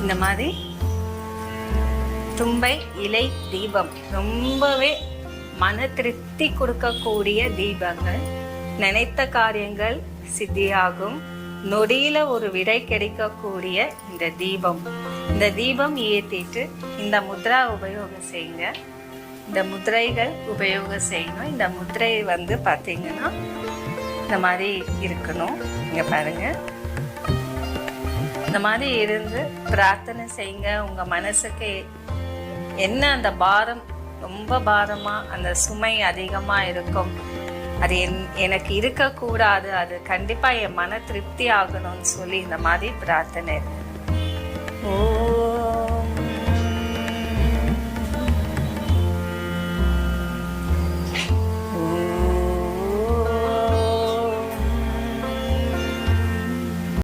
இந்த மாதிரி தும்பை இலை தீபம் ரொம்பவே மன திருப்தி கொடுக்கக்கூடிய தீபங்கள். நினைத்த காரியங்கள் சித்தியாகும். நொடியில ஒரு விடை கிடைக்கக்கூடிய இந்த தீபம். இந்த தீபம் ஏற்றிட்டு இந்த முத்ரா உபயோகம் செய்யுங்க. இந்த முத்திரைகள் உபயோகம் செய்யணும். இந்த முத்திரை பார்த்தீங்கன்னா இந்த மாதிரி இருக்கணும். இங்க பாருங்க, இந்த மாதிரி இருந்து பிரார்த்தனை செய்யுங்க. உங்க மனசுக்கு என்ன அந்த பாரம், ரொம்ப பாரமா அந்த சுமை அதிகமா இருக்கும், அது எனக்கு இருக்கக்கூடாது, அது கண்டிப்பா என் மன திருப்தி ஆகணும்னு சொல்லி இந்த மாதிரி பிரார்த்தனை இருக்கு.